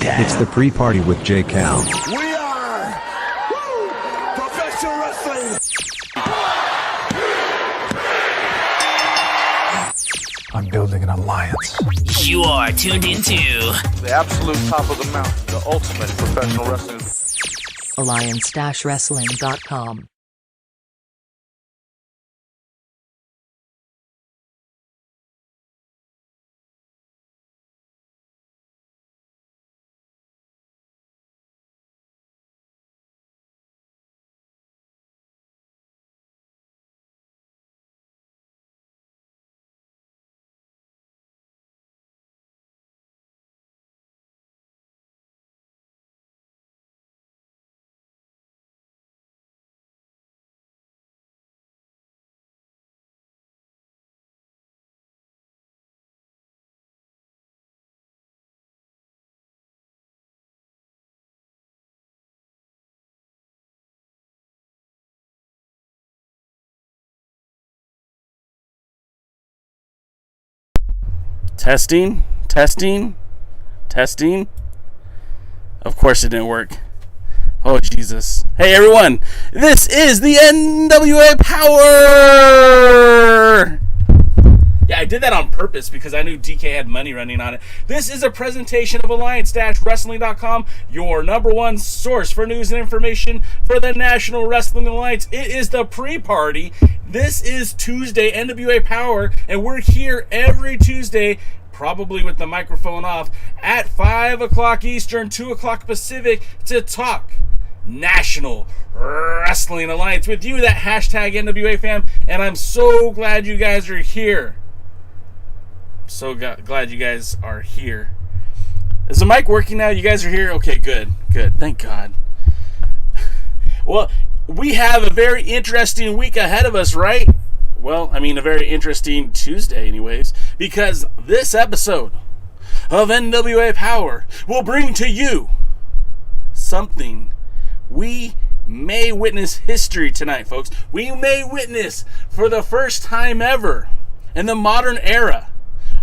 It's the pre-party with J. Cal. We are professional wrestling. I'm building an alliance. You are tuned into the absolute top of the mountain, the ultimate professional wrestling. Alliance-wrestling.com. Testing. Of course it didn't work. Oh, Jesus. Hey, everyone. This is the NWA POWERRR. Yeah, I did that on purpose because I knew DK had money running on it. This is a presentation of Alliance-Wrestling.com, your number one source for news and information for the National Wrestling Alliance. It is the pre-party. This is Tuesday, NWA Power, and we're here every Tuesday, probably with the microphone off, at 5 o'clock Eastern, 2 o'clock Pacific, to talk National Wrestling Alliance with you, that hashtag NWA fam, and I'm so glad you guys are here. So glad you guys are here. Is the mic working now? You guys are here? Okay, good. Thank God. Well, we have a very interesting week ahead of us, right? Well, I mean, a very interesting Tuesday anyways, because this episode of NWA Power will bring to you something we may witness history tonight, folks. We may witness for the first time ever in the modern era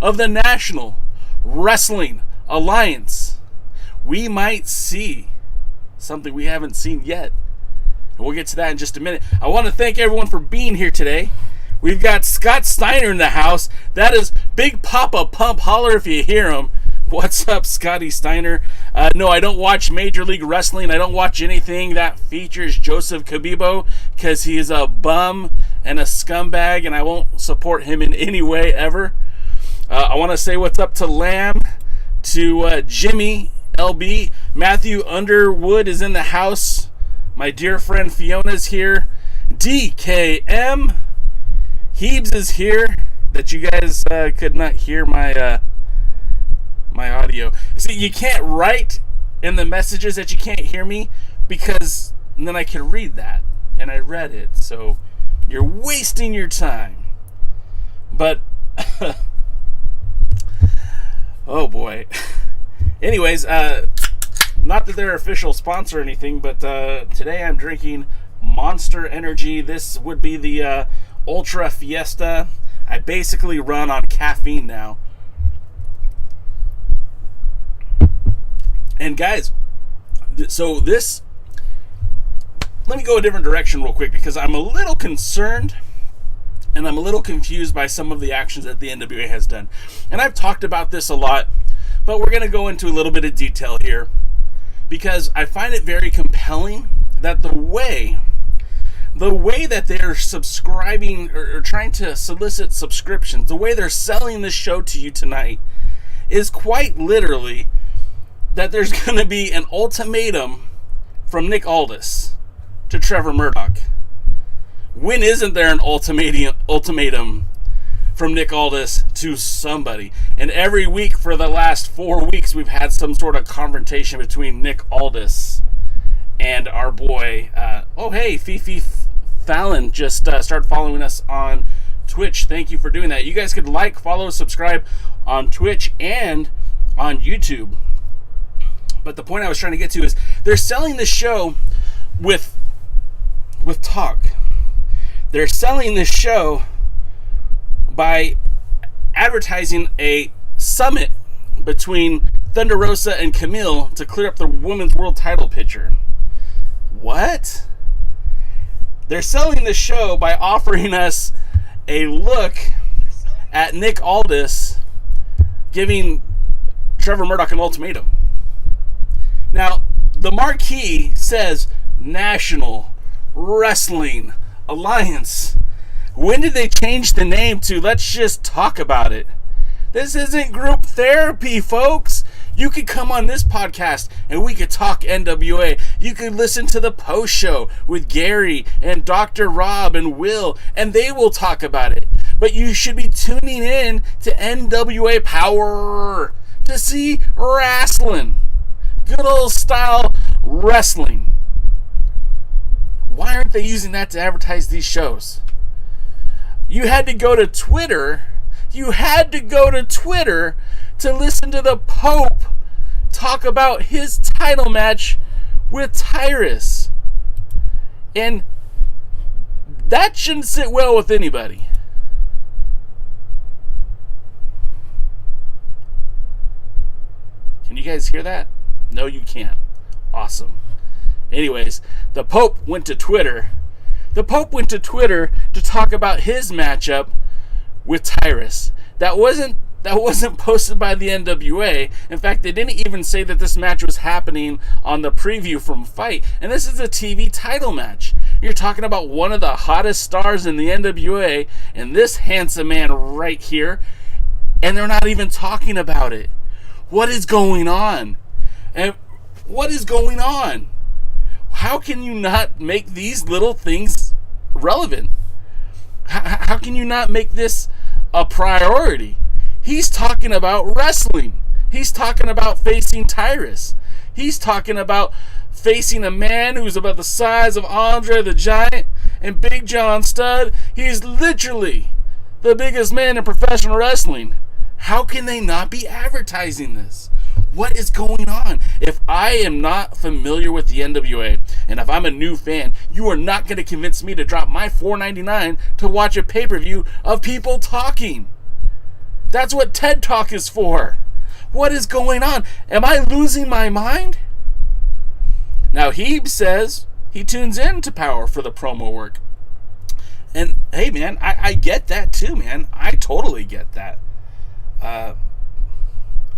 of the National Wrestling Alliance. We might see something we haven't seen yet. And we'll get to that in just a minute. I want to thank everyone for being here today. We've got Scott Steiner in the house. That is Big Papa Pump. Holler if you hear him. What's up, Scotty Steiner? No, I don't watch Major League Wrestling. I don't watch anything that features Joseph Khabib because he is a bum and a scumbag, and I won't support him in any way ever. I want to say what's up to Lamb, to Jimmy, LB. Matthew Underwood is in the house. My dear friend Fiona's here. DKM. Heebs is here. That you guys could not hear my my audio. See, you can't write in the messages that you can't hear me because then I can read that. And I read it. So you're wasting your time. But oh boy. Anyways, not that they're official sponsor or anything, but today I'm drinking Monster Energy. This would be the Ultra Fiesta. I basically run on caffeine now. And guys, so this, let me go a different direction real quick, because I'm a little concerned and I'm a little confused by some of the actions that the NWA has done. And I've talked about this a lot, but we're going to go into a little bit of detail here, because I find it very compelling that the way that they're subscribing or trying to solicit subscriptions, the way they're selling this show to you tonight, is quite literally that there's going to be an ultimatum from Nick Aldis to Trevor Murdoch. When isn't there an ultimatum from Nick Aldis to somebody? And every week for the last 4 weeks, we've had some sort of confrontation between Nick Aldis and our boy. Hey, Fifi Fallon just started following us on Twitch. Thank you for doing that. You guys could like, follow, subscribe on Twitch and on YouTube. But the point I was trying to get to is they're selling the show with talk. They're selling this show by advertising a summit between Thunder Rosa and Kamille to clear up the women's world title picture. What? They're selling the show by offering us a look at Nick Aldis giving Trevor Murdoch an ultimatum. Now, the marquee says National Wrestling Alliance. When did they change the name to let's just talk about it? This isn't group therapy, folks. You could come on this podcast and we could talk NWA. You could listen to the post show with Gary and Dr. Rob and Will, and they will talk about it. But you should be tuning in to NWA POWERRR to see wrestling. Good old style wrestling. Why aren't they using that to advertise these shows? You had to go to Twitter. You had to go to Twitter to listen to the Pope talk about his title match with Tyrus. And that shouldn't sit well with anybody. Can you guys hear that? No, you can't. Awesome. Anyways, the Pope went to Twitter. The Pope went to Twitter to talk about his matchup with Tyrus. That wasn't posted by the NWA. In fact, they didn't even say that this match was happening on the preview from Fight. And this is a TV title match. You're talking about one of the hottest stars in the NWA and this handsome man right here, and they're not even talking about it. What is going on? And what is going on? How can you not make these little things relevant? How can you not make this a priority? He's talking about wrestling. He's talking about facing Tyrus. He's talking about facing a man who's about the size of Andre the Giant and Big John Studd. He's literally the biggest man in professional wrestling. How can they not be advertising this? What is going on? If I am not familiar with the NWA, and if I'm a new fan, you are not going to convince me to drop my $4.99 to watch a pay-per-view of people talking. That's what TED Talk is for. What is going on? Am I losing my mind? Now, Hebe says he tunes in to Power for the promo work. And, hey, man, I get that too, man. I totally get that.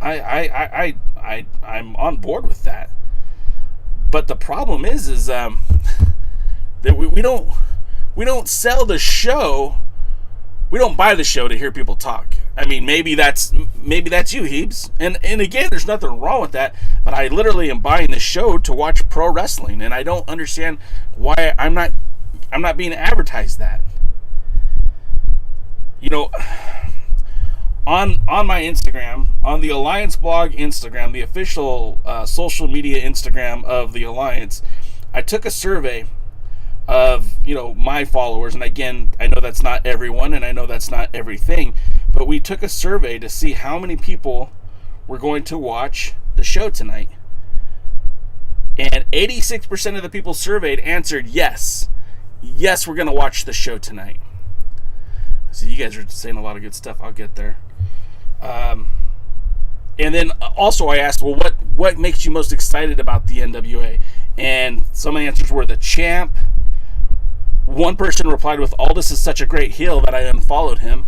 I'm on board with that. But the problem is that we don't sell the show. We don't buy the show to hear people talk. I mean, maybe that's you, Hebes. And again, there's nothing wrong with that. But I literally am buying the show to watch pro wrestling, and I don't understand why I'm not being advertised that. You know, on my Instagram, on the Alliance blog Instagram, the official social media Instagram of the Alliance, I took a survey of, my followers. And again, I know that's not everyone, and I know that's not everything, but we took a survey to see how many people were going to watch the show tonight. And 86% of the people surveyed answered yes. Yes, we're going to watch the show tonight. So you guys are saying a lot of good stuff. I'll get there. 86% And then also I asked, well, what makes you most excited about the NWA? And some answers were the champ. One person replied with, Aldis is such a great heel that I unfollowed him.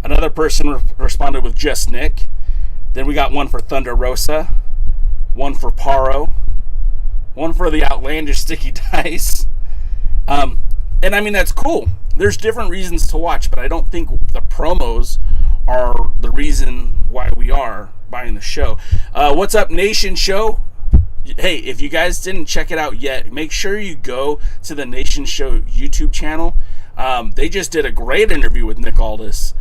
Another person responded with just Nick. Then we got one for Thunder Rosa, one for POWERRR, one for the outlandish Sticky Dice. And I mean, that's cool. There's different reasons to watch, but I don't think the promos are the reason why we are buying the show. What's up, Nation Show? Hey, if you guys didn't check it out yet, make sure you go to the Nation Show YouTube channel. They just did a great interview with Nick Aldis,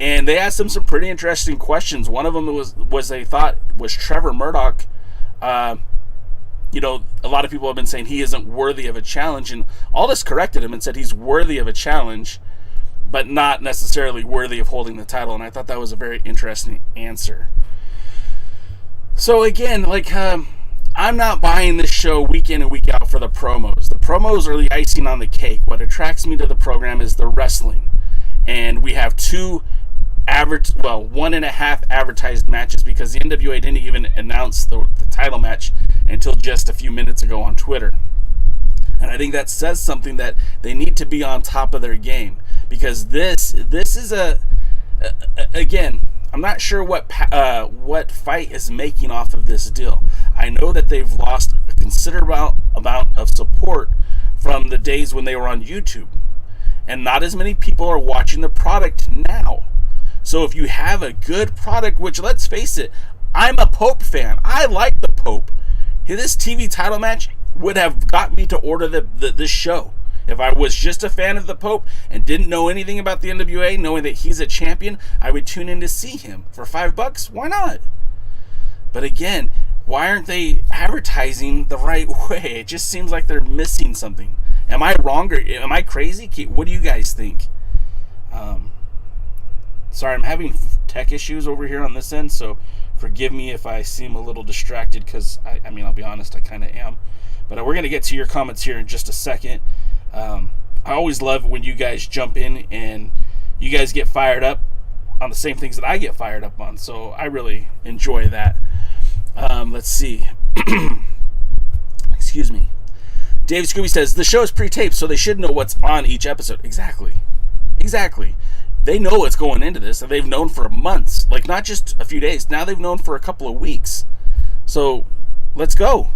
and they asked him some pretty interesting questions. One of them was they thought was Trevor Murdoch. You know, a lot of people have been saying he isn't worthy of a challenge, and Aldis corrected him and said he's worthy of a challenge, but not necessarily worthy of holding the title. And I thought that was a very interesting answer. So again, like, I'm not buying this show week in and week out for the promos. The promos are the icing on the cake. What attracts me to the program is the wrestling. And we have 1.5 advertised matches, because the NWA didn't even announce the title match until just a few minutes ago on Twitter. And I think that says something, that they need to be on top of their game, because this is again, I'm not sure what Fight is making off of this deal. I know that they've lost a considerable amount of support from the days when they were on YouTube, and not as many people are watching the product now. So if you have a good product, which, let's face it, I'm a Pope fan. I like the Pope. This TV title match would have got me to order this show. If I was just a fan of the Pope and didn't know anything about the NWA, knowing that he's a champion, I would tune in to see him for $5. Why not? But again, why aren't they advertising the right way? It just seems like they're missing something. Am I wrong, or am I crazy? What do you guys think? Sorry, I'm having tech issues over here on this end, so forgive me if I seem a little distracted, because, I mean, I'll be honest, I kind of am. But we're going to get to your comments here in just a second. I always love when you guys jump in and you guys get fired up on the same things that I get fired up on, so I really enjoy that. Let's see. Excuse me. Dave Scooby says, the show is pre-taped, so they should know what's on each episode. Exactly. They know what's going into this, and they've known for months. Like, not just a few days. Now they've known for a couple of weeks. So, let's go.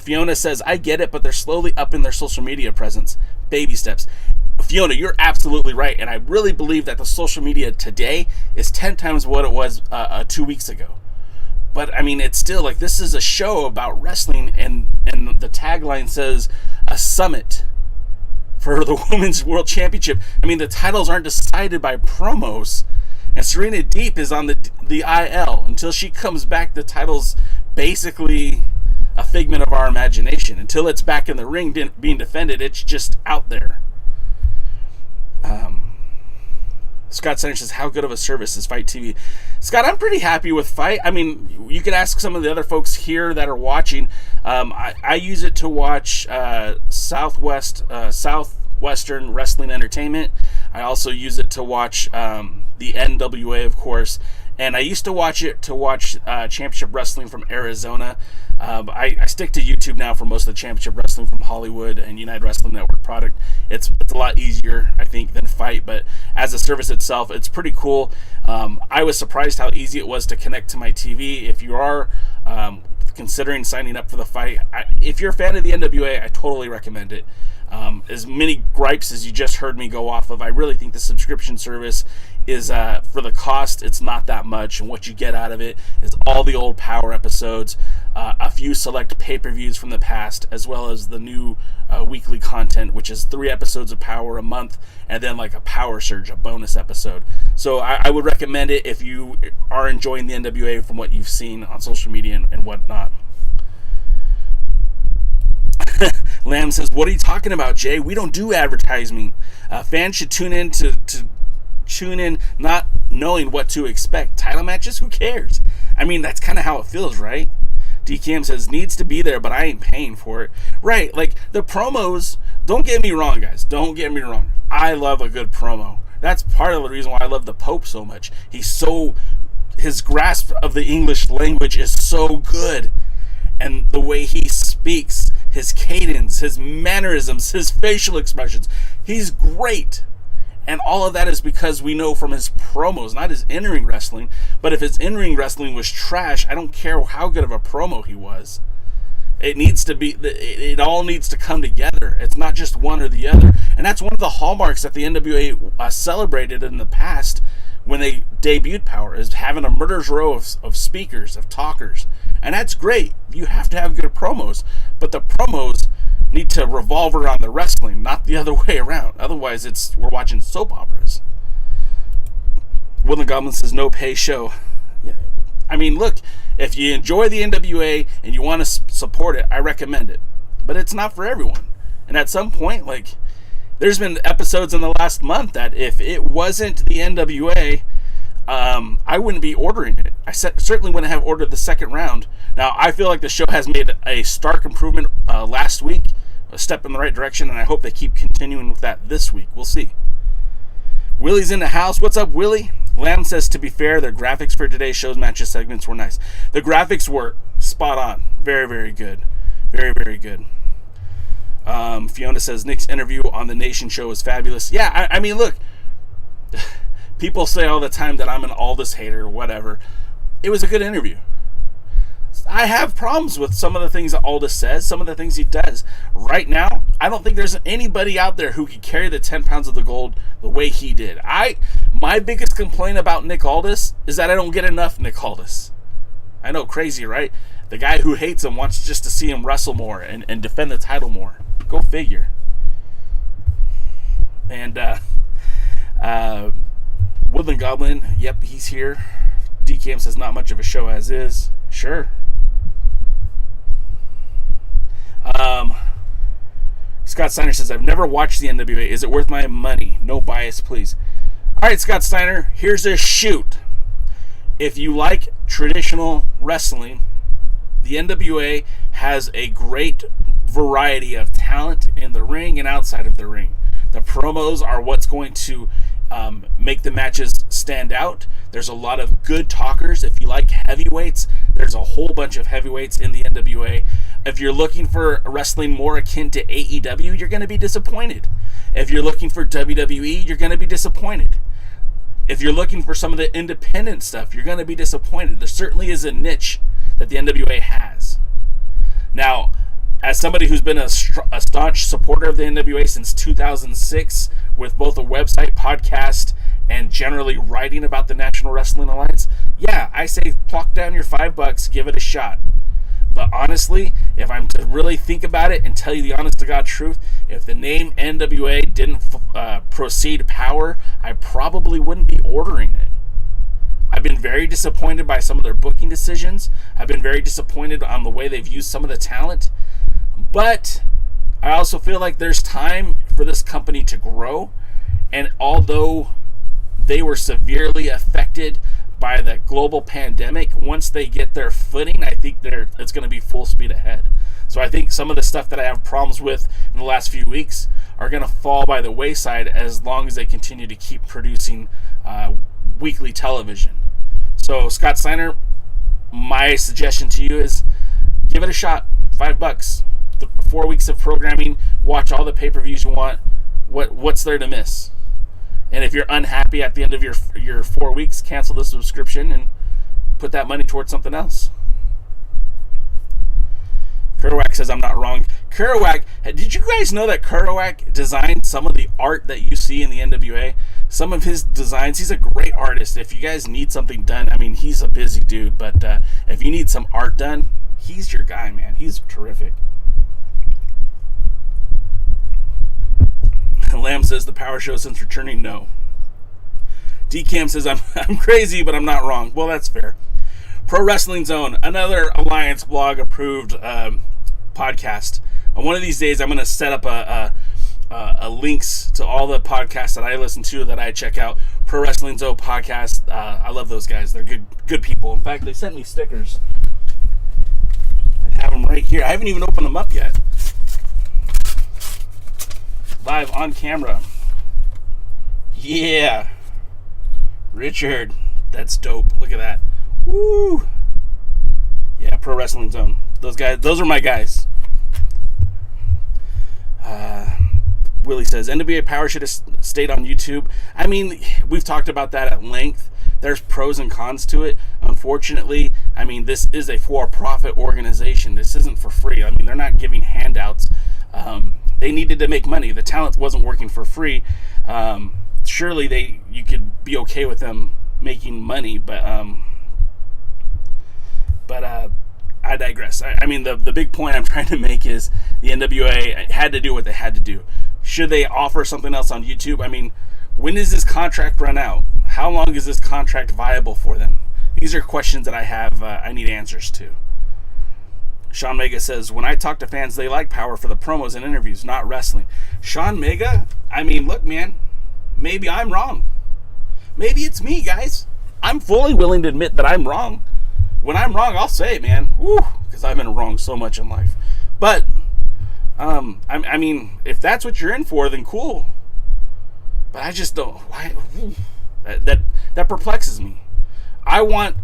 Fiona says, I get it, but they're slowly upping their social media presence. Baby steps. Fiona, you're absolutely right, and I really believe that the social media today is 10 times what it was 2 weeks ago. But, I mean, it's still, like, this is a show about wrestling, and the tagline says, a summit for the Women's World Championship. I mean, the titles aren't decided by promos, and Serena Deep is on the IL. Until she comes back, the title's basically a figment of our imagination. Until it's back in the ring being defended, it's just out there. Scott Center says, how good of a service is Fight TV? Scott, I'm pretty happy with Fight. I mean, you could ask some of the other folks here that are watching. I use it to watch Southwestern Wrestling Entertainment. I also use it to watch the NWA, of course. And I used to watch it to watch Championship Wrestling from Arizona. I stick to YouTube now for most of the Championship Wrestling from Hollywood and United Wrestling Network product. It's a lot easier, I think, than Fight, but as a service itself, it's pretty cool. I was surprised how easy it was to connect to my TV. If you are considering signing up for the Fight, if you're a fan of the NWA, I totally recommend it. As many gripes as you just heard me go off of, I really think the subscription service is, for the cost, it's not that much, and what you get out of it is all the old Power episodes, a few select pay-per-views from the past, as well as the new weekly content, which is 3 episodes of Power a month, and then like a Power Surge, a bonus episode. So I would recommend it if you are enjoying the NWA from what you've seen on social media and whatnot. Lamb says, what are you talking about, Jay? We don't do advertising. Fans should tune in to tune in not knowing what to expect. Title matches? Who cares? I mean, that's kind of how it feels, right? DKM says, needs to be there, but I ain't paying for it. Right, like the promos, don't get me wrong, guys. Don't get me wrong. I love a good promo. That's part of the reason why I love the Pope so much. He's so his grasp of the English language is so good, and the way he speaks, his cadence, his mannerisms, his facial expressions, he's great. And all of that is because we know from his promos, not his in-ring wrestling, but if his in-ring wrestling was trash, I don't care how good of a promo he was. It all needs to come together. It's not just one or the other. And that's one of the hallmarks that the NWA celebrated in the past when they debuted Power, is having a murderer's row of speakers, of talkers. And that's great. You have to have good promos. But the promos need to revolve around the wrestling, not the other way around. Otherwise, we're watching soap operas. Woodland Goblin says, no pay show. Yeah. I mean, look, if you enjoy the NWA and you want to support it, I recommend it. But it's not for everyone. And at some point, like, there's been episodes in the last month that if it wasn't the NWA, I wouldn't be ordering it. I certainly wouldn't have ordered the second round. Now, I feel like the show has made a stark improvement last week, a step in the right direction, and I hope they keep continuing with that this week. We'll see. Willie's in the house. What's up, Willie? Lamb says, to be fair, the graphics for today's show's matches segments were nice. The graphics were spot on. Very, very good. Very, very good. Fiona says, Nick's interview on the Nation show was fabulous. Yeah, I mean, look, people say all the time that I'm an Aldis hater or whatever. It was a good interview. I have problems with some of the things that Aldis says, some of the things he does. Right now, I don't think there's anybody out there who could carry the 10 pounds of the gold the way he did. My biggest complaint about Nick Aldis is that I don't get enough Nick Aldis. I know, crazy, right? The guy who hates him wants just to see him wrestle more and defend the title more. Go figure. And Woodland Goblin, yep, he's here. DKM says not much of a show as is. Sure. Scott Steiner says, I've never watched the NWA. Is it worth my money? No bias, please. All right, Scott Steiner, here's a shoot. If you like traditional wrestling, the NWA has a great variety of talent in the ring and outside of the ring. The promos are what's going to make the matches stand out. There's a lot of good talkers. If you like heavyweights, there's a whole bunch of heavyweights in the NWA. If you're looking for wrestling more akin to AEW, you're going to be disappointed. If you're looking for WWE, you're going to be disappointed. If you're looking for some of the independent stuff, you're going to be disappointed. There certainly is a niche that the NWA has. Now, as somebody who's been a staunch supporter of the NWA since 2006, with both a website, podcast, and generally writing about the National Wrestling Alliance, yeah, I say pluck down your $5, give it a shot. But honestly, if I'm to really think about it and tell you the honest to God truth, if the name NWA didn't precede Power, I probably wouldn't be ordering it. I've been very disappointed by some of their booking decisions. I've been very disappointed on the way they've used some of the talent. But I also feel like there's time for this company to grow. And although they were severely affected by the global pandemic, once they get their footing, I think it's going to be full speed ahead. So I think some of the stuff that I have problems with in the last few weeks are going to fall by the wayside as long as they continue to keep producing weekly television. So Scott Steiner, my suggestion to you is give it a shot. $5. 4 weeks of programming. Watch all the pay-per-views you want. What's there to miss? And if you're unhappy at the end of your 4 weeks, cancel the subscription and put that money towards something else. Kerouac says I'm not wrong. Kerouac, did you guys know that Kerouac designed some of the art that you see in the NWA? Some of his designs, he's a great artist. If you guys need something done, I mean, he's a busy dude, but if you need some art done, he's your guy, man. He's terrific. Lamb says the Power Show since returning, no. DCam says I'm crazy, but I'm not wrong. Well, that's fair. Pro Wrestling Zone, another Alliance blog approved podcast. One of these days, I'm going to set up a links to all the podcasts that I listen to, that I check out. Pro Wrestling Zone podcast. I love those guys. They're good people. In fact, they sent me stickers. I have them right here. I haven't even opened them up yet. Live on camera. Yeah. Richard, That's dope. Look at that. Woo! Yeah, Pro Wrestling Zone. Those are my guys. Willie says, NWA Power should have stayed on YouTube. I mean, we've talked about that at length. There's pros and cons to it. Unfortunately, I mean, this is a for-profit organization. This isn't for free. I mean, they're not giving handouts. They needed to make money. The talent wasn't working for free. Surely you could be okay with them making money, but I digress. I mean, the big point I'm trying to make is the NWA had to do what they had to do. Should they offer something else on YouTube? I mean, when does this contract run out? How long is this contract viable for them? These are questions that I have. I need answers to. Sean Mega says, when I talk to fans, they like Power for the promos and interviews, not wrestling. Sean Mega, I mean, look, man, maybe I'm wrong. Maybe it's me, guys. I'm fully willing to admit that I'm wrong. When I'm wrong, I'll say it, man. Woo, because I've been wrong so much in life. But, I mean, if that's what you're in for, then cool. But I just don't. Why? That perplexes me. I want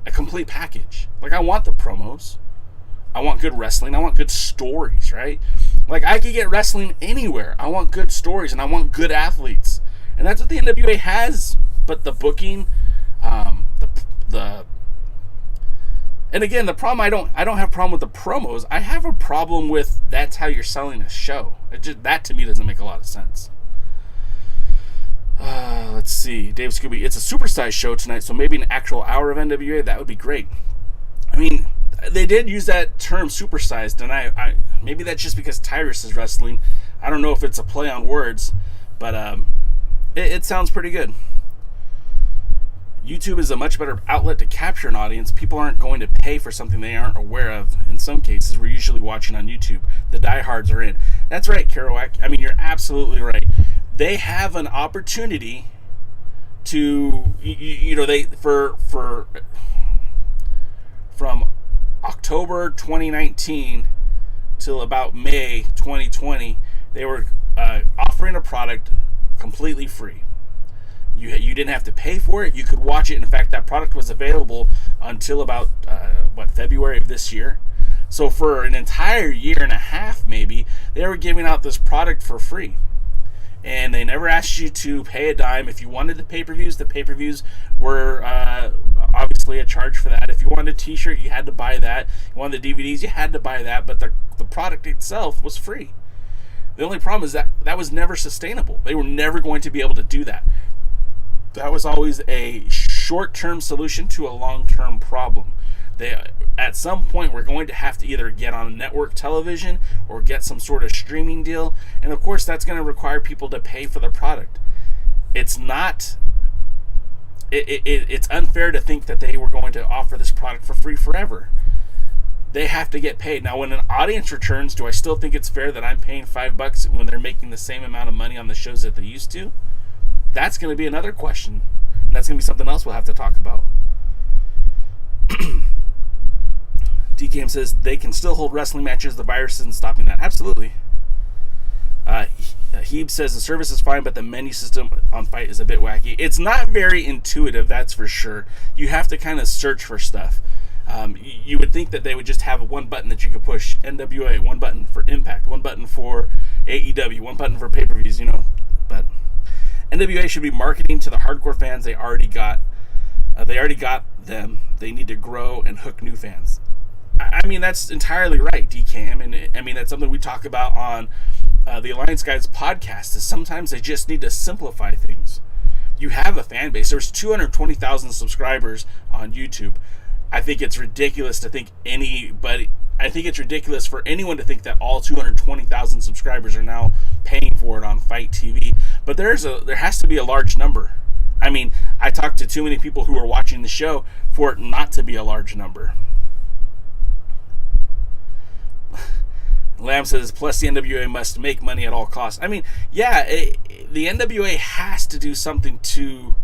a complete package. Like, I want the promos. I want good wrestling. I want good stories, right? Like, I could get wrestling anywhere. I want good stories, and I want good athletes. And that's what the NWA has. But the booking, and again, the problem, I don't have a problem with the promos. I have a problem with that's how you're selling a show. That to me doesn't make a lot of sense. Let's see. Dave Scooby, it's a supersized show tonight, so maybe an actual hour of NWA, that would be great. I mean, they did use that term supersized, and I maybe that's just because Tyrus is wrestling. I don't know if it's a play on words, but it sounds pretty good. YouTube is a much better outlet to capture an audience. People aren't going to pay for something they aren't aware of. In some cases, we're usually watching on YouTube. The diehards are in. That's right, Kerouac. I mean, you're absolutely right. They have an opportunity to, from October 2019 till about May 2020, they were offering a product completely free. You didn't have to pay for it. You could watch it. In fact, that product was available until about, February of this year. So for an entire year and a half, maybe, they were giving out this product for free. And they never asked you to pay a dime. If you wanted the pay-per-views were obviously a charge for that. If you wanted a t-shirt, you had to buy that. You wanted the DVDs, you had to buy that. But the product itself was free. The only problem is that was never sustainable. They were never going to be able to do that. That was always a short-term solution to a long-term problem. They, at some point, we're going to have to either get on network television or get some sort of streaming deal. And, of course, that's going to require people to pay for the product. It's not... It's unfair to think that they were going to offer this product for free forever. They have to get paid. Now, when an audience returns, do I still think it's fair that I'm paying $5 when they're making the same amount of money on the shows that they used to? That's going to be another question. That's going to be something else we'll have to talk about. DKM says they can still hold wrestling matches. The virus isn't stopping that. Absolutely. Heeb says the service is fine, but the menu system on Fight is a bit wacky. It's not very intuitive, that's for sure. You have to kind of search for stuff. You would think that they would just have one button that you could push. NWA, one button for Impact, one button for AEW, one button for pay-per-views, But NWA should be marketing to the hardcore fans they already got. They already got them. They need to grow and hook new fans. I mean, that's entirely right, DKM. And I mean, that's something we talk about on the Alliance Guys podcast, is sometimes they just need to simplify things. You have a fan base. There's 220,000 subscribers on YouTube. I think it's ridiculous to think it's ridiculous for anyone to think that all 220,000 subscribers are now paying for it on Fight TV. But there has to be a large number. I mean, I talked to too many people who are watching the show for it not to be a large number. Lamb says, plus the NWA must make money at all costs. I mean, yeah, the NWA has to do something to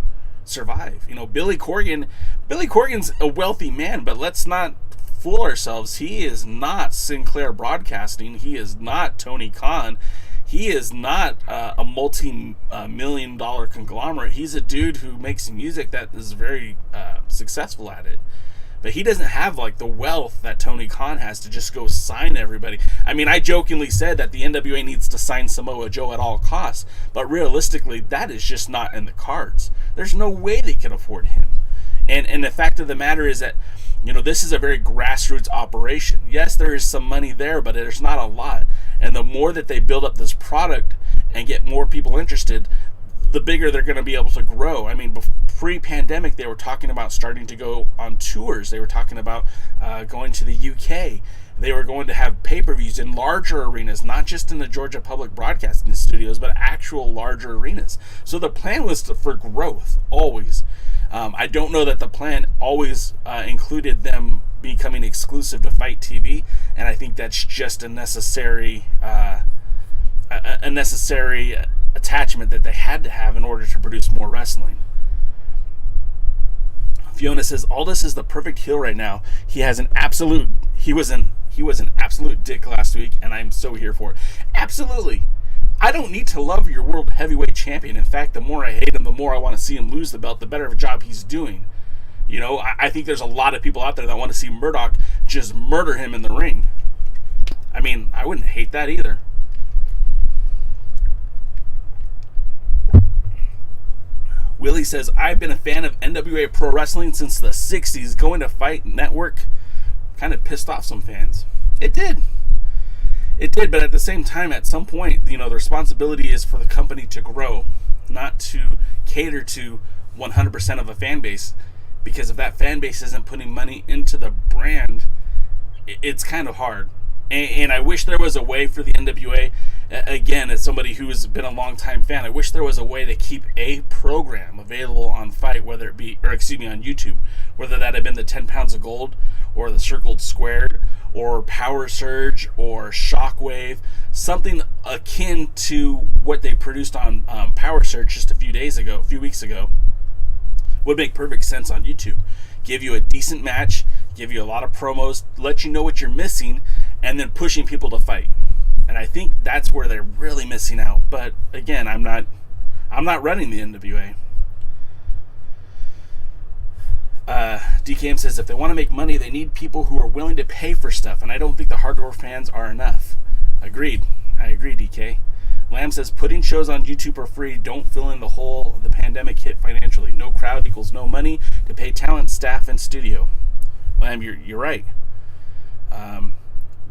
survive. Billy Corgan's a wealthy man, but let's not fool ourselves. He is not Sinclair Broadcasting. He is not Tony Khan. he is not a multi-million dollar conglomerate. He's a dude who makes music that is very successful at it. But he doesn't have like the wealth that Tony Khan has to just go sign everybody. I mean, I jokingly said that the NWA needs to sign Samoa Joe at all costs, but realistically, that is just not in the cards. There's no way they can afford him. And the fact of the matter is that, you know, this is a very grassroots operation. Yes, there is some money there, but there's not a lot. And the more that they build up this product and get more people interested, the bigger they're going to be able to grow. I mean, pre-pandemic, they were talking about starting to go on tours. They were talking about going to the UK. They were going to have pay-per-views in larger arenas, not just in the Georgia Public Broadcasting Studios, but actual larger arenas. So the plan was for growth, always. I don't know that the plan always included them becoming exclusive to Fight TV, and I think that's just a necessary attachment that they had to have in order to produce more wrestling. Fiona says Aldis is the perfect heel right now. He was an absolute dick last week, and I'm so here for it. Absolutely. I don't need to love your world heavyweight champion. In fact, the more I hate him, the more I want to see him lose the belt, the better of a job he's doing. You know, I think there's a lot of people out there that want to see Murdoch just murder him in the ring. I mean, I wouldn't hate that either. Willie says, I've been a fan of NWA Pro Wrestling since the 60s. Going to Fight Network kind of pissed off some fans. It did, but at the same time, at some point, you know, the responsibility is for the company to grow, not to cater to 100% of a fan base. Because if that fan base isn't putting money into the brand, it's kind of hard. And I wish there was a way for the NWA, again, as somebody who has been a long-time fan, I wish there was a way to keep a program available on Fight, on YouTube, whether that had been the 10 Pounds of Gold, or the Circled Squared, or Power Surge, or Shockwave, something akin to what they produced on Power Surge just a few weeks ago, would make perfect sense on YouTube. Give you a decent match, give you a lot of promos, let you know what you're missing, and then pushing people to fight. And I think that's where they're really missing out. But again, I'm not running the NWA. DKM says if they want to make money, they need people who are willing to pay for stuff, and I don't think the hardcore fans are enough. Agreed. I agree, DK. Lamb says putting shows on YouTube for free don't fill in the hole the pandemic hit financially. No crowd equals no money to pay talent, staff, and studio. Lamb, you're right.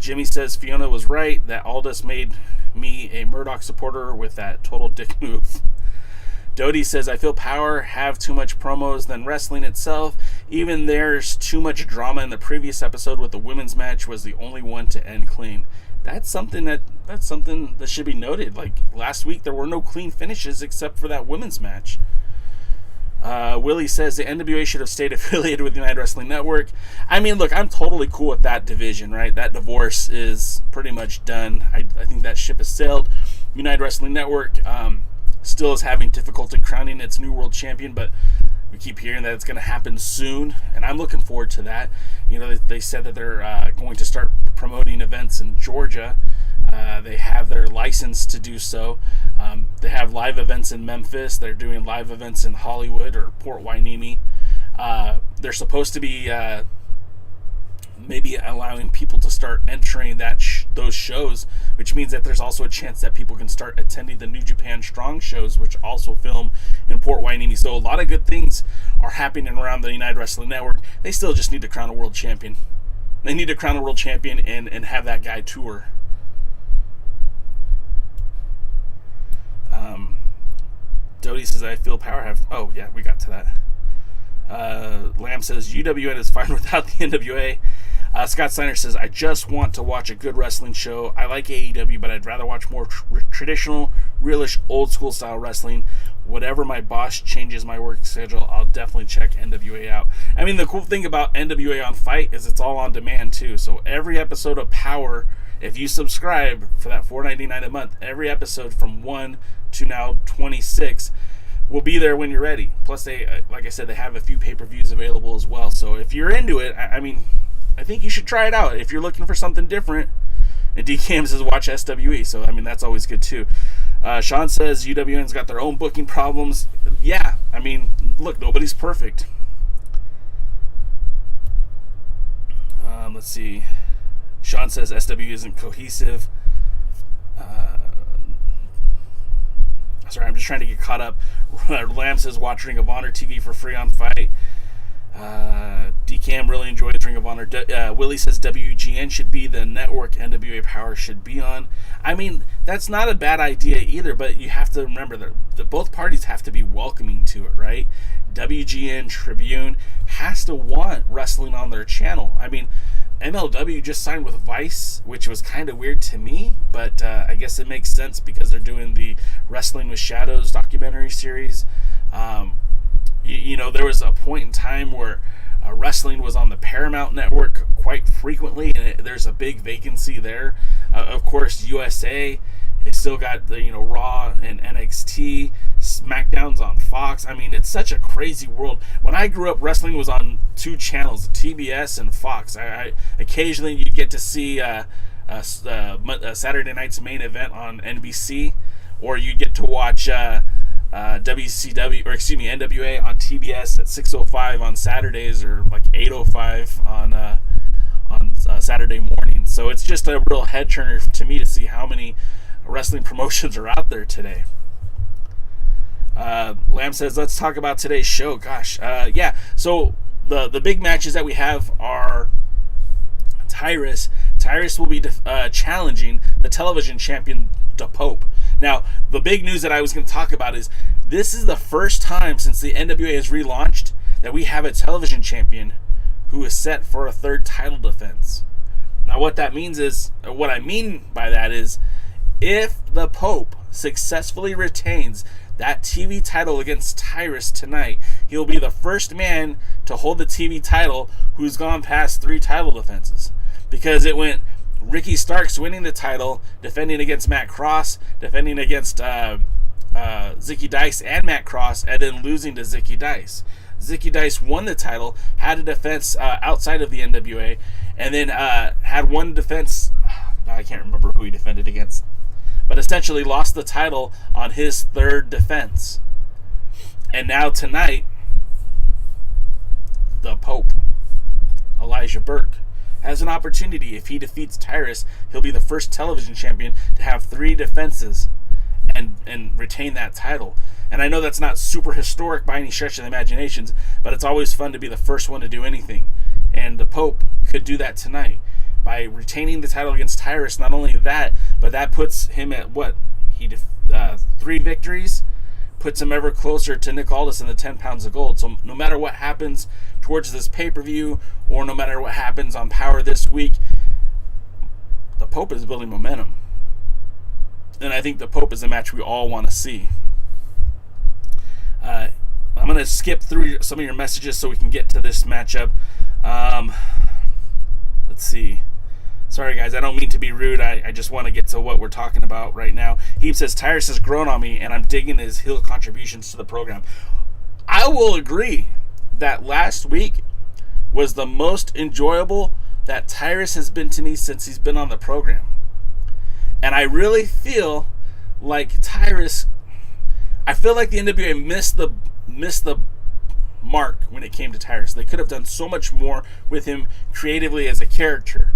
Jimmy says Fiona was right that Aldis made me a Murdoch supporter with that total dick move. Dodie says I feel Power have too much promos than wrestling itself. Even there's too much drama in the previous episode with the women's match was the only one to end clean. That's something that should be noted. Like last week, there were no clean finishes except for that women's match. Willie says the NWA should have stayed affiliated with United Wrestling Network. I mean, look, I'm totally cool with that division, right? That divorce is pretty much done. I think that ship has sailed. United Wrestling Network still is having difficulty crowning its new world champion, but we keep hearing that it's going to happen soon, and I'm looking forward to that. You know, they said that they're going to start promoting events in Georgia. They have their license to do so. They have live events in Memphis. They're doing live events in Hollywood or Port Hueneme. They're supposed to be maybe allowing people to start entering those shows, which means that there's also a chance that people can start attending the New Japan Strong shows, which also film in Port Hueneme. So a lot of good things are happening around the United Wrestling Network. They still just need to crown a world champion. They need to crown a world champion and have that guy tour. Dodie says I feel Power have... Oh, yeah, we got to that. Lamb says UWN is fine without the NWA. Scott Steiner says, I just want to watch a good wrestling show. I like AEW, but I'd rather watch more traditional, realish, old school style wrestling. Whatever my boss changes my work schedule, I'll definitely check NWA out. I mean, the cool thing about NWA on Fight is it's all on demand, too. So every episode of Power, if you subscribe for that $4.99 a month, every episode from 1 to now 26 will be there when you're ready. Plus, they, like I said, they have a few pay-per-views available as well. So if you're into it, I mean, I think you should try it out. If you're looking for something different, And DKM says watch SWE, so I mean that's always good too. Sean says UWN's got their own booking problems. Yeah, I mean, look, nobody's perfect. Let's see. Sean says SW isn't cohesive. Sorry, I'm just trying to get caught up. Lamb says watch Ring of Honor TV for free on Fight. DCAM really enjoys Ring of Honor. Willie says WGN should be the network NWA Power should be on. I mean, that's not a bad idea either, but you have to remember that both parties have to be welcoming to it, right? WGN Tribune has to want wrestling on their channel. I mean, MLW just signed with Vice, which was kind of weird to me, but I guess it makes sense because they're doing the Wrestling with Shadows documentary series. You know, there was a point in time where wrestling was on the Paramount Network quite frequently, and there's a big vacancy there. Of course, USA has still got the Raw and NXT. SmackDown's on Fox. I mean, it's such a crazy world. When I grew up, wrestling was on two channels, TBS and Fox. I occasionally you get to see Saturday night's main event on NBC, or you get to watch WCW, or excuse me, NWA on TBS at 6:05 on Saturdays, or like 8:05 on Saturday morning. So it's just a real head turner to me to see how many wrestling promotions are out there today. Lamb says, let's talk about today's show. Gosh, yeah. So the big matches that we have are Tyrus. Tyrus will be challenging the television champion, the Pope. Now, the big news that I was going to talk about is this is the first time since the NWA has relaunched that we have a television champion who is set for a third title defense. Now, what that means is, or what I mean by that is, if the Pope successfully retains that TV title against Tyrus tonight, he'll be the first man to hold the TV title who's gone past 3 title defenses. Because it went Ricky Starks winning the title, defending against Matt Cross, defending against Zicky Dice and Matt Cross, and then losing to Zicky Dice. Zicky Dice won the title, had a defense outside of the NWA, and then had one defense, I can't remember who he defended against, but essentially lost the title on his third defense. And now tonight, the Pope, Elijah Burke, has an opportunity. If he defeats Tyrus, he'll be the first television champion to have 3 defenses and retain that title. And I know that's not super historic by any stretch of the imaginations, but it's always fun to be the first one to do anything. And the Pope could do that tonight by retaining the title against Tyrus. Not only that, but that puts him at 3 victories, puts him ever closer to Nick Aldis and the 10 pounds of gold. So no matter what happens towards this pay-per-view, or no matter what happens on Power this week, the Pope is building momentum. And I think the Pope is a match we all want to see. I'm going to skip through some of your messages so we can get to this matchup. Let's see. Sorry, guys, I don't mean to be rude. I just want to get to what we're talking about right now. Heap says, Tyrus has grown on me, and I'm digging his heel contributions to the program. I will agree that last week was the most enjoyable that Tyrus has been to me since he's been on the program. And I really feel like Tyrus, I feel like the NWA missed the mark when it came to Tyrus. They could have done so much more with him creatively as a character.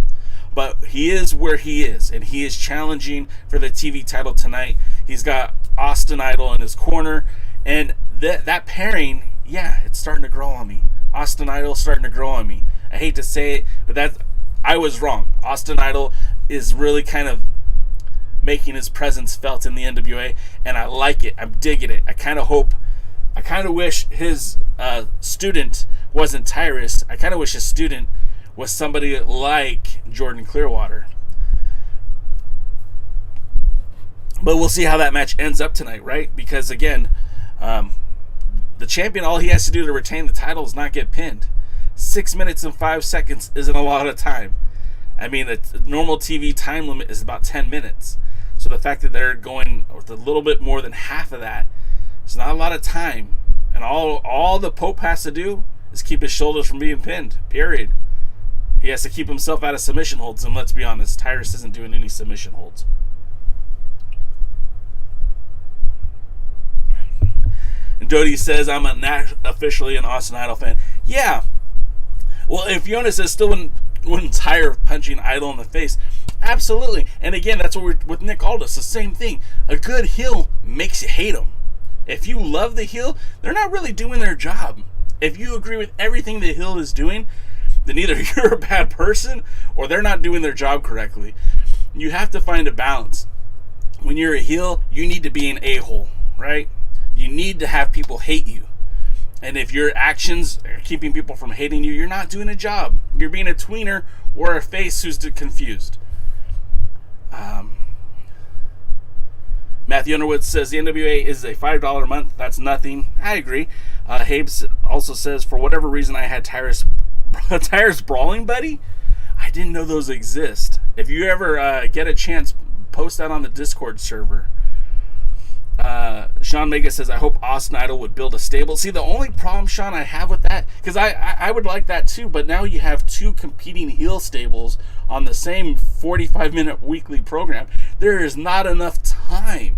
But he is where he is, and he is challenging for the TV title tonight. He's got Austin Idol in his corner, and that pairing, yeah, it's starting to grow on me. Austin Idol starting to grow on me. I hate to say it, but I was wrong. Austin Idol is really kind of making his presence felt in the NWA, and I like it. I'm digging it. I kind of wish his student wasn't Tyrus. I kind of wish his student was somebody like Jordan Clearwater. But we'll see how that match ends up tonight, right? Because again, the champion, all he has to do to retain the title is not get pinned. 6 minutes and 5 seconds isn't a lot of time. I mean, the normal TV time limit is about 10 minutes. So the fact that they're going with a little bit more than half of that, it's not a lot of time. And all the Pope has to do is keep his shoulders from being pinned, period. He has to keep himself out of submission holds, and let's be honest, Tyrus isn't doing any submission holds. And Doty says, I'm not officially an Austin Idol fan. Yeah. Well, if Fiona says still wouldn't tire of punching Idol in the face, absolutely. And again, that's what we're with Nick Aldis. The same thing. A good heel makes you hate him. If you love the heel, they're not really doing their job. If you agree with everything the heel is doing, then either you're a bad person or they're not doing their job correctly. You have to find a balance. When you're a heel, you need to be an a-hole, right? You need to have people hate you. And if your actions are keeping people from hating you, you're not doing a job. You're being a tweener or a face who's confused. Matthew Underwood says the NWA is a $5 a month. That's nothing. I agree. Habes also says, for whatever reason, I had Tyrus Brawling Buddy. I didn't know those exist. If you ever get a chance, post that on the Discord server. Sean Mega says, I hope Austin Idol would build a stable. See, the only problem, Sean, I have with that, because I would like that too, but now you have two competing heel stables on the same 45-minute weekly program. There is not enough time.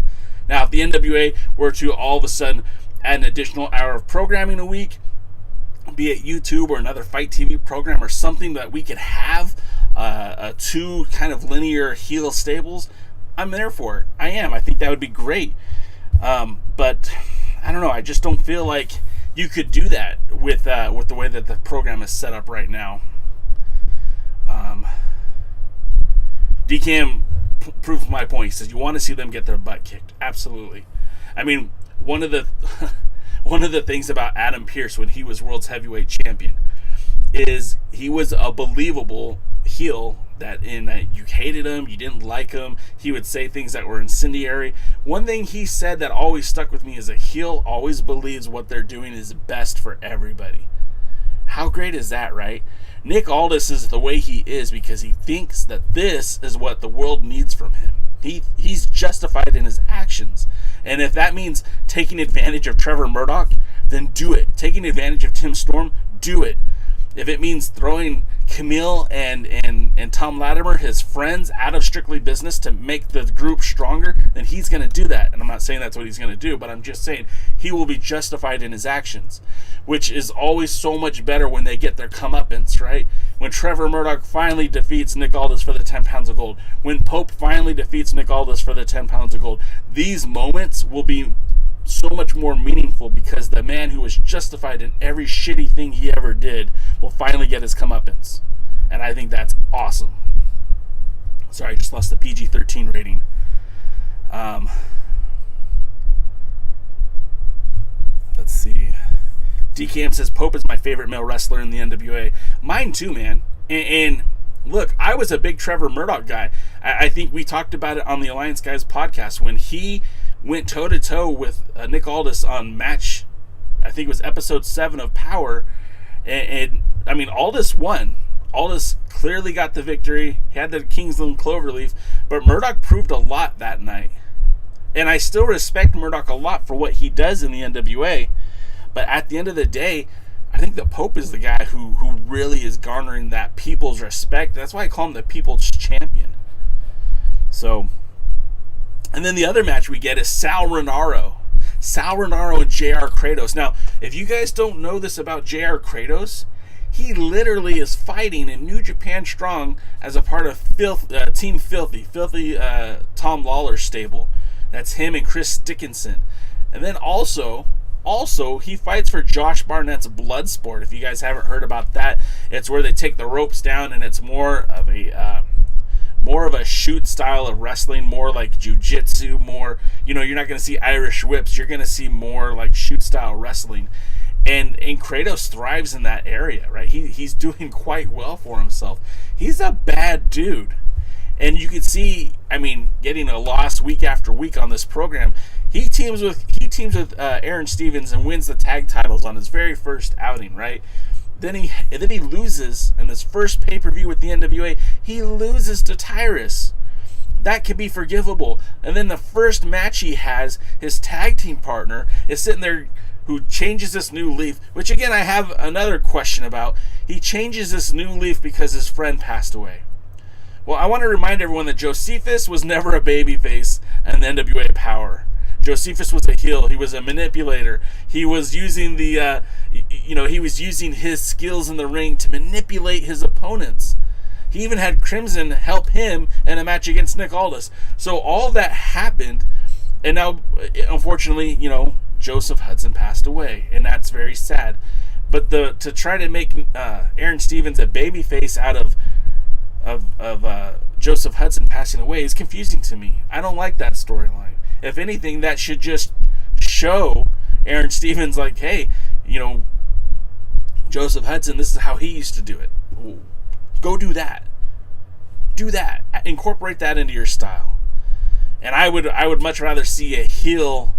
Now, if the NWA were to all of a sudden add an additional hour of programming a week, be it YouTube or another Fight TV program or something that we could have two kind of linear heel stables, I'm there for it. I am. I think that would be great. But I don't know. I just don't feel like you could do that with the way that the program is set up right now. DCAM proves my point. He says you want to see them get their butt kicked. Absolutely. I mean, one of the things about Adam Pearce when he was world's heavyweight champion is he was a believable heel. That you hated him, you didn't like him, he would say things that were incendiary. One thing he said that always stuck with me is a heel always believes what they're doing is best for everybody. How great is that, right? Nick Aldis is the way he is because he thinks that this is what the world needs from him. He's justified in his actions. And if that means taking advantage of Trevor Murdoch, then do it. Taking advantage of Tim Storm, do it. If it means throwing Kamille and Tom Latimer, his friends, out of Strictly Business to make the group stronger, then he's going to do that. And I'm not saying that's what he's going to do, but I'm just saying he will be justified in his actions, which is always so much better when they get their comeuppance, right? When Trevor Murdoch finally defeats Nick Aldis for the 10 pounds of gold, when Pope finally defeats Nick Aldis for the 10 pounds of gold, these moments will be so much more meaningful because the man who was justified in every shitty thing he ever did will finally get his comeuppance. And I think that's awesome. Sorry, I just lost the PG-13 rating. Let's see. DCAM says, Pope is my favorite male wrestler in the NWA. Mine too, man. And look, I was a big Trevor Murdoch guy. I think we talked about it on the Alliance Guys podcast when he went toe-to-toe with Nick Aldis on match, I think it was episode 7 of Power. And I mean, Aldis won. Aldis clearly got the victory. He had the Kingsland Cloverleaf. But Murdoch proved a lot that night. And I still respect Murdoch a lot for what he does in the NWA. But at the end of the day, I think the Pope is the guy who really is garnering that people's respect. That's why I call him the people's champion. So, and then the other match we get is Sal Rinauro. Sal Rinauro and JR Kratos. Now, if you guys don't know this about JR Kratos, he literally is fighting in New Japan Strong as a part of Team Filthy Tom Lawler's stable. That's him and Chris Dickinson. And then also he fights for Josh Barnett's Bloodsport. If you guys haven't heard about that, it's where they take the ropes down and it's more of a shoot style of wrestling, more like jiu-jitsu, more, you're not going to see Irish whips, you're going to see more like shoot style wrestling. And Kratos thrives in that area, right? He's doing quite well for himself. He's a bad dude. And you can see, getting a loss week after week on this program. He teams with Aaron Stevens and wins the tag titles on his very first outing, right? Then he loses in his first pay-per-view with the NWA. He loses to Tyrus. That could be forgivable. And then the first match he has, his tag team partner is sitting there who changes this new leaf, which again I have another question about. He changes this new leaf because his friend passed away. Well, I want to remind everyone that Josephus was never a babyface in the NWA Power. Josephus was a heel. He was a manipulator. He was using he was using his skills in the ring to manipulate his opponents. He even had Crimson help him in a match against Nick Aldis. So all that happened, and now, unfortunately, Joseph Hudson passed away, and that's very sad. But to try to make Aaron Stevens a babyface out of Joseph Hudson passing away is confusing to me. I don't like that storyline. If anything, that should just show Aaron Stevens like, hey, Joseph Hudson, this is how he used to do it. Go do that. Do that. Incorporate that into your style. And I would much rather see a heel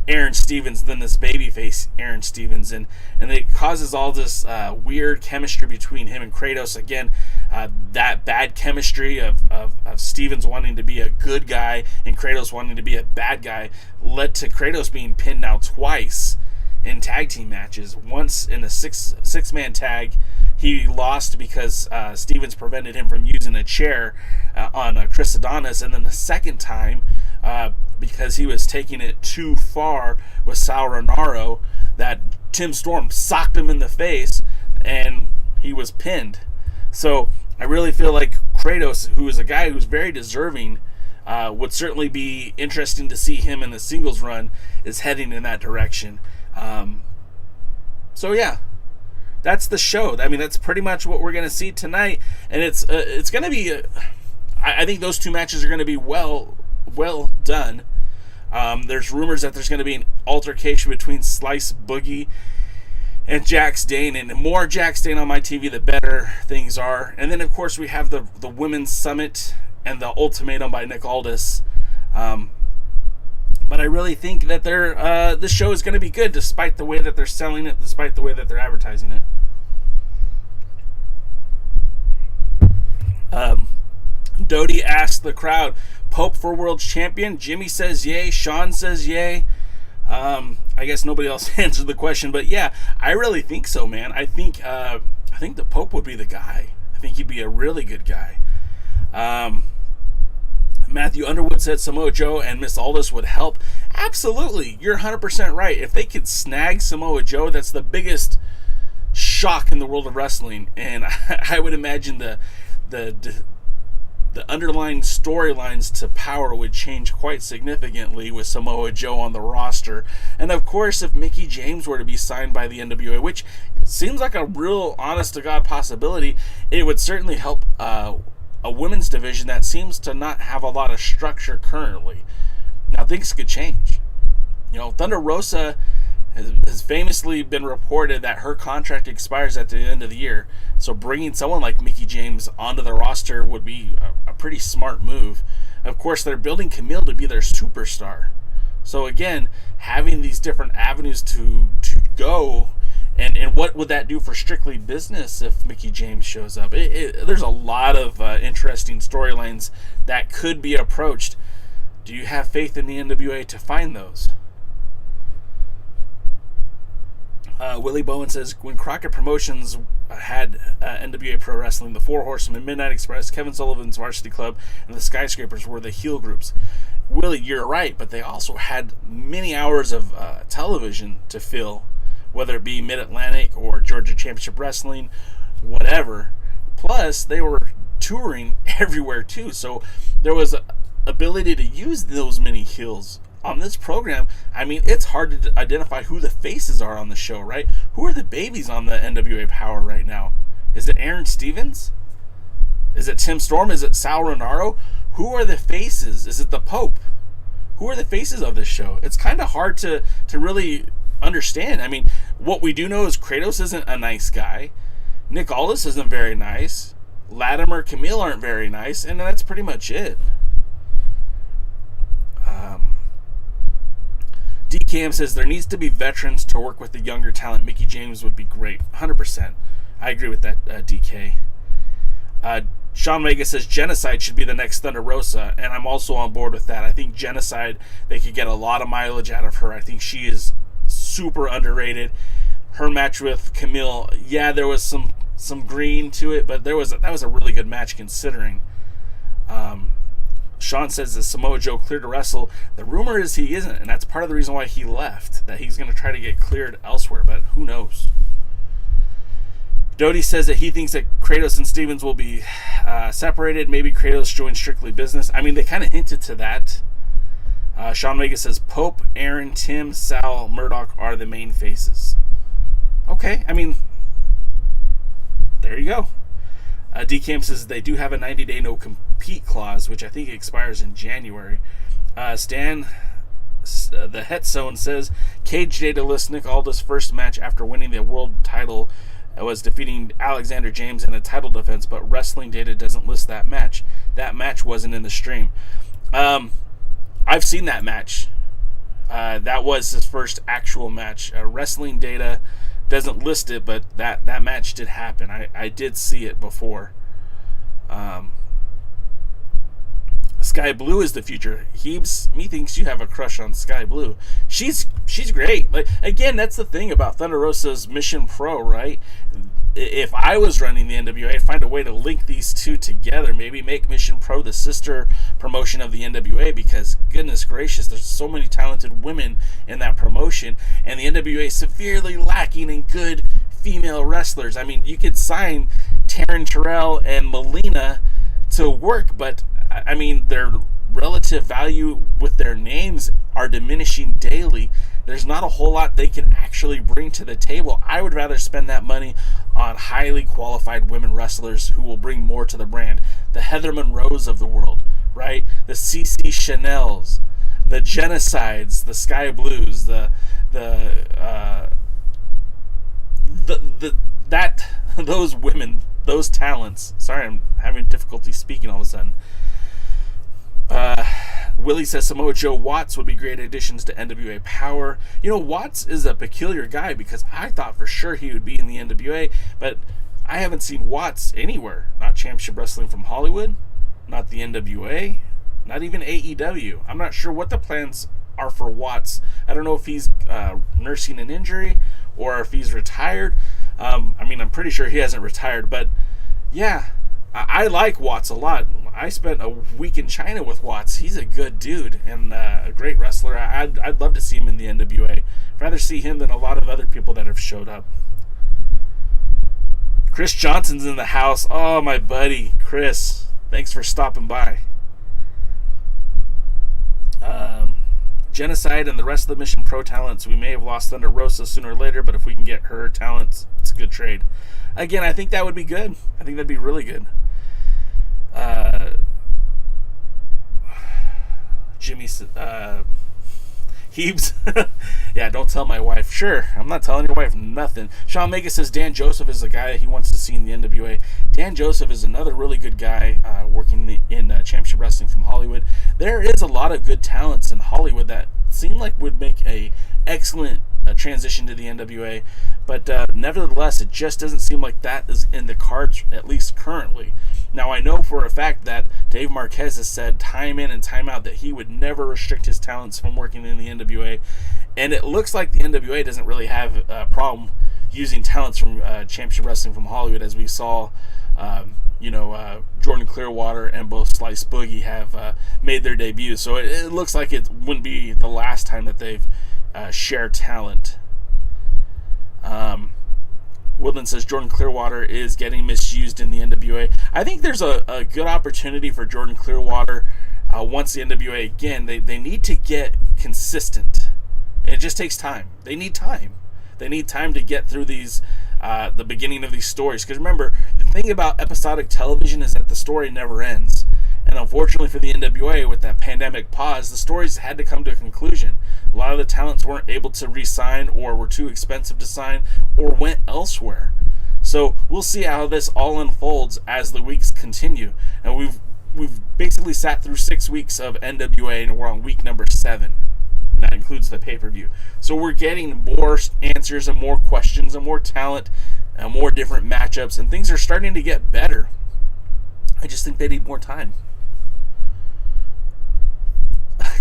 Aaron Stevens than this babyface Aaron Stevens, and it causes all this weird chemistry between him and Kratos. Again, that bad chemistry of Stevens wanting to be a good guy and Kratos wanting to be a bad guy led to Kratos being pinned now twice in tag team matches. Once in a six-man tag, he lost because Stevens prevented him from using a chair on Chris Adonis, and then the second time, because he was taking it too far with Sal Rinauro, that Tim Storm socked him in the face and he was pinned. So I really feel like Kratos, who is a guy who's very deserving, would certainly be interesting to see him in the singles run, is heading in that direction. So yeah, that's the show. I mean, that's pretty much what we're going to see tonight, and it's going to be. I think those two matches are going to be well done. There's rumors that there's going to be an altercation between Slice Boogie and Jax Dane, and the more Jax Dane on my TV, the better things are. And then, of course, we have the Women's Summit and the Ultimatum by Nick Aldis. But I really think that this show is going to be good, despite the way that they're selling it, despite the way that they're advertising it. Dodie asked the crowd, Pope for world champion? Jimmy says yay. Sean says yay. I guess nobody else answered the question, but yeah, I really think so, man. I think the Pope would be the guy. I think he'd be a really good guy. Matthew Underwood said Samoa Joe and Miss Aldis would help. Absolutely, you're 100% right. If they could snag Samoa Joe, that's the biggest shock in the world of wrestling, and I would imagine the underlying storylines to Power would change quite significantly with Samoa Joe on the roster. And of course, if Mickie James were to be signed by the NWA, which seems like a real honest-to-God possibility, it would certainly help a women's division that seems to not have a lot of structure currently. Now, things could change. Thunder Rosa has famously been reported that her contract expires at the end of the year. So bringing someone like Mickie James onto the roster would be a pretty smart move. Of course, they're building Kamille to be their superstar. So again, having these different avenues to go, and what would that do for Strictly Business if Mickie James shows up? There's a lot of interesting storylines that could be approached. Do you have faith in the NWA to find those? Willie Bowen says, when Crockett Promotions had NWA Pro Wrestling, the Four Horsemen, Midnight Express, Kevin Sullivan's Varsity Club, and the Skyscrapers were the heel groups. Willie, you're right, but they also had many hours of television to fill, whether it be Mid-Atlantic or Georgia Championship Wrestling, whatever. Plus, they were touring everywhere, too, so there was ability to use those many heels. On this program, I mean, it's hard to identify who the faces are on the show, right? Who are the babies on the NWA Power right now? Is it Aaron Stevens? Is it Tim Storm? Is it Sal Rinauro? Who are the faces? Is it the Pope? Who are the faces of this show? It's kind of hard to really understand. I mean, what we do know is Kratos isn't a nice guy. Nick Aldis isn't very nice. Latimer, Kamille aren't very nice, and that's pretty much it. DKM says there needs to be veterans to work with the younger talent. Mickie James would be great. 100%. I agree with that, DK. Sean Vega says Genocide should be the next Thunder Rosa, and I'm also on board with that. I think Genocide, they could get a lot of mileage out of her. I think she is super underrated. Her match with Kamille, yeah, there was some green to it, but that was a really good match considering. Sean says that Samoa Joe cleared to wrestle. The rumor is he isn't, and that's part of the reason why he left, that he's going to try to get cleared elsewhere, but who knows. Doty says that he thinks that Kratos and Stevens will be separated. Maybe Kratos joins Strictly Business. I mean, they kind of hinted to that. Sean Vega says Pope, Aaron, Tim, Sal, Murdoch are the main faces. Okay, I mean, there you go. DCAM says they do have a 90-day no-compete clause, which I think expires in January. Stan, the Het Zone, says Cage Data lists Nick Aldis' first match after winning the world title was defeating Alexander James in a title defense, but Wrestling Data doesn't list that match. That match wasn't in the stream. I've seen that match. That was his first actual match. Wrestling Data doesn't list it, but that match did happen. I did see it before. Sky Blue is the future. Me thinks you have a crush on Sky Blue. She's great. Like, again, that's the thing about Thunder Rosa's Mission Pro, right? If I was running the NWA, I'd find a way to link these two together. Maybe make Mission Pro the sister promotion of the NWA, because goodness gracious, there's so many talented women in that promotion, and the NWA is severely lacking in good female wrestlers. I mean, you could sign Taryn Terrell and Melina to work, but I mean, their relative value with their names are diminishing daily. There's not a whole lot they can actually bring to the table. I would rather spend that money on highly qualified women wrestlers who will bring more to the brand. The Heather Monroes of the world, right? The CC Chanels, the Genocides, the Sky Blues, those women, those talents. Sorry, I'm having difficulty speaking all of a sudden. Willie says Samoa Joe Watts would be great additions to NWA Power. You know, Watts is a peculiar guy, because I thought for sure he would be in the NWA, but I haven't seen Watts anywhere. Not Championship Wrestling from Hollywood, not the NWA, not even AEW. I'm not sure what the plans are for Watts. I don't know if he's nursing an injury or if he's retired. I mean, I'm pretty sure he hasn't retired, but yeah, I like Watts a lot. I spent a week in China with Watts. He's a good dude and a great wrestler. I'd love to see him in the NWA. I'd rather see him than a lot of other people that have showed up. Chris Johnson's in the house. Oh, my buddy, Chris. Thanks for stopping by. Genocide and the rest of the Mission Pro talents. We may have lost Thunder Rosa sooner or later, but if we can get her talents, it's a good trade. Again, I think that would be good. I think that'd be really good. Jimmy Heaves. Yeah, don't tell my wife. Sure, I'm not telling your wife nothing. Sean Mega says Dan Joseph is the guy that he wants to see in the NWA. Dan Joseph is another really good guy working in Championship Wrestling from Hollywood. There is a lot of good talents in Hollywood that seem like would make a excellent transition to the NWA, but nevertheless, it just doesn't seem like that is in the cards, at least currently. Now, I know for a fact that Dave Marquez has said time in and time out that he would never restrict his talents from working in the NWA, and it looks like the NWA doesn't really have a problem using talents from Championship Wrestling from Hollywood, as we saw, Jordan Clearwater and both Slice Boogie have made their debut. So it looks like it wouldn't be the last time that they've shared talent. Woodland says Jordan Clearwater is getting misused in the NWA. I think there's a good opportunity for Jordan Clearwater once the NWA, again, they need to get consistent. And it just takes time. They need time. They need time to get through these, the beginning of these stories. Because remember, the thing about episodic television is that the story never ends. And unfortunately for the NWA, with that pandemic pause, the stories had to come to a conclusion. A lot of the talents weren't able to re-sign, or were too expensive to sign, or went elsewhere. So we'll see how this all unfolds as the weeks continue. And we've basically sat through 6 weeks of NWA, and we're on week number 7. And that includes the pay-per-view. So we're getting more answers and more questions and more talent and more different matchups, and things are starting to get better. I just think they need more time.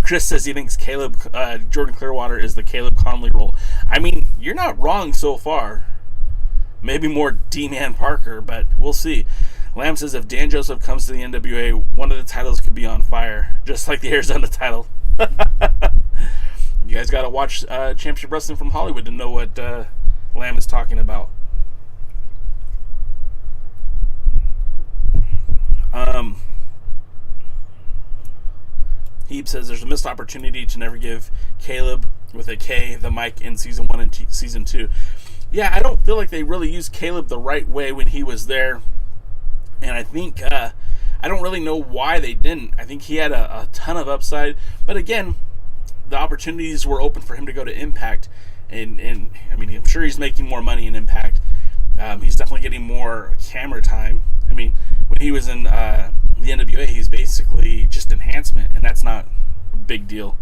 Chris says he thinks Jordan Clearwater is the Caleb Conley role. I mean, you're not wrong so far. Maybe more D-Man Parker, but we'll see. Lamb says if Dan Joseph comes to the NWA, one of the titles could be on fire, just like the Arizona title. You guys got to watch Championship Wrestling from Hollywood to know what Lamb is talking about. Heeb says there's a missed opportunity to never give Caleb with a K the mic in season 1 and season 2. Yeah, I don't feel like they really used Caleb the right way when he was there, and I think I don't really know why they didn't. I think he had a ton of upside, but again, the opportunities were open for him to go to Impact, and I mean, I'm sure he's making more money in Impact. He's definitely getting more camera time. I mean, when he was in the NWA, he's basically just enhancement, and that's not a big deal.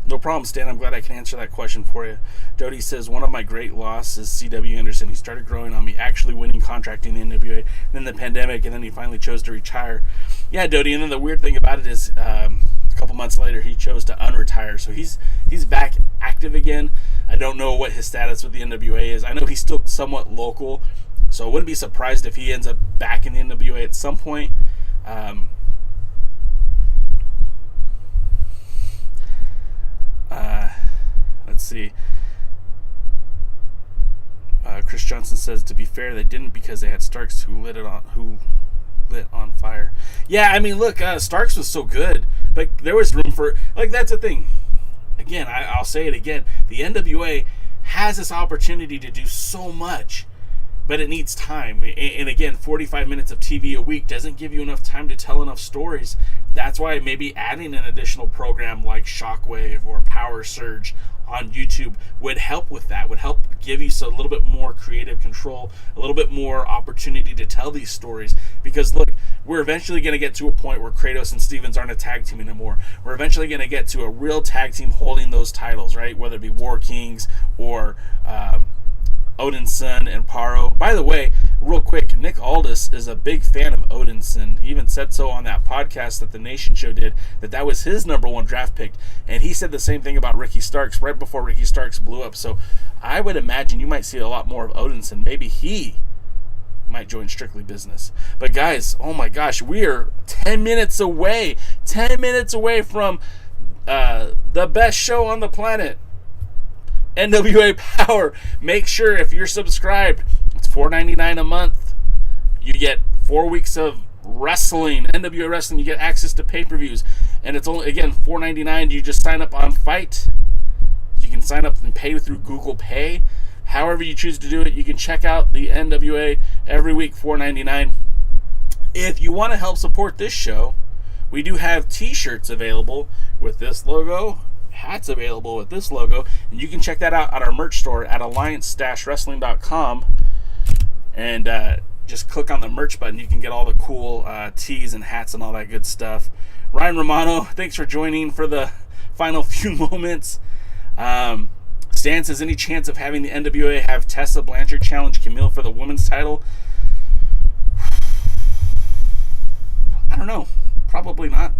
No problem, Stan. I'm glad I can answer that question for you. Dodie says, one of my great losses is C.W. Anderson. He started growing on me, actually winning contracting in the NWA, then the pandemic, and then he finally chose to retire. Yeah, Dodie, and then the weird thing about it is a couple months later, he chose to unretire. So he's back active again. I don't know what his status with the NWA is. I know he's still somewhat local, so I wouldn't be surprised if he ends up back in the NWA at some point. Let's see. Chris Johnson says, to be fair, they didn't because they had Starks who lit on fire. Yeah, I mean, look, Starks was so good, but there was room for, like, that's the thing. Again, I'll say it again. The NWA has this opportunity to do so much, but it needs time. And again, 45 minutes of TV a week doesn't give you enough time to tell enough stories. That's why maybe adding an additional program like Shockwave or Power Surge on YouTube would help with that, would help give you a little bit more creative control, a little bit more opportunity to tell these stories. Because look, we're eventually going to get to a point where Kratos and Stevens aren't a tag team anymore. We're eventually going to get to a real tag team holding those titles, right? Whether it be War Kings or Odinson and Paro. By the way, real quick, Nick Aldis is a big fan of Odinson. He even said so on that podcast that the Nation Show did, that was his number one draft pick. And he said the same thing about Ricky Starks right before Ricky Starks blew up. So I would imagine you might see a lot more of Odinson. Maybe he might join Strictly Business. But guys, oh my gosh, we are 10 minutes away. 10 minutes away from the best show on the planet. NWA Power. Make sure if you're subscribed, it's $4.99 a month. You get 4 weeks of wrestling, NWA wrestling. You get access to pay-per-views, and it's only, again, $4.99. You just sign up on Fight. You can sign up and pay through Google Pay. However you choose to do it, you can check out the NWA every week, $4.99. If you want to help support this show, we do have T-shirts available with this logo. Hats available with this logo, and you can check that out at our merch store at alliance-wrestling.com, and just click on the merch button. You can get all the cool tees and hats and all that good stuff. Ryan Romano, thanks for joining for the final few moments. Stan says, any chance of having the NWA have Tessa Blanchard challenge Kamille for the women's title? I don't know. Probably not.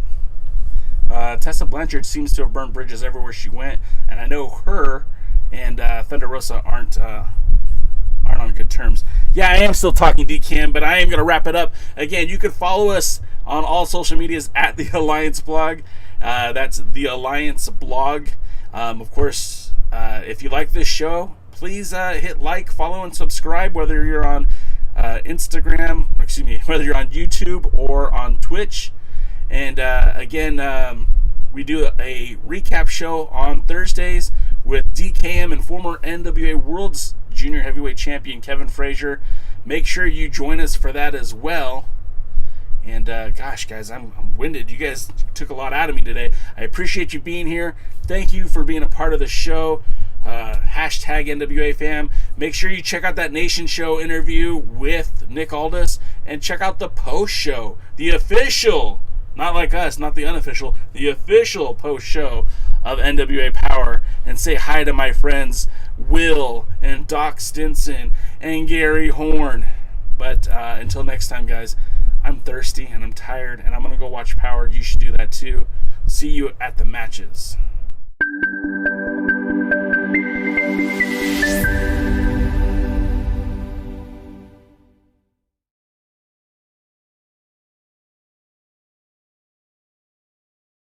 Tessa Blanchard seems to have burned bridges everywhere she went, and I know her and Thunder Rosa aren't on good terms. Yeah, I am still talking DCAM, but I am going to wrap it up. Again, you can follow us on all social medias at the Alliance Blog. That's the Alliance Blog. Of course, if you like this show, please hit like, follow, and subscribe, whether you're on whether you're on YouTube or on Twitch. And again, we do a recap show on Thursdays with DKM and former NWA World's Junior Heavyweight Champion Kevin Frazier. Make sure you join us for that as well. And gosh, guys, I'm winded. You guys took a lot out of me today. I appreciate you being here. Thank you for being a part of the show. Hashtag NWA fam. Make sure you check out that Nation Show interview with Nick Aldis, and check out the post show, the official. Not like us, not the unofficial, the official post-show of NWA Power. And say hi to my friends Will and Doc Stinson and Gary Horn. But until next time, guys, I'm thirsty and I'm tired and I'm going to go watch Power. You should do that too. See you at the matches.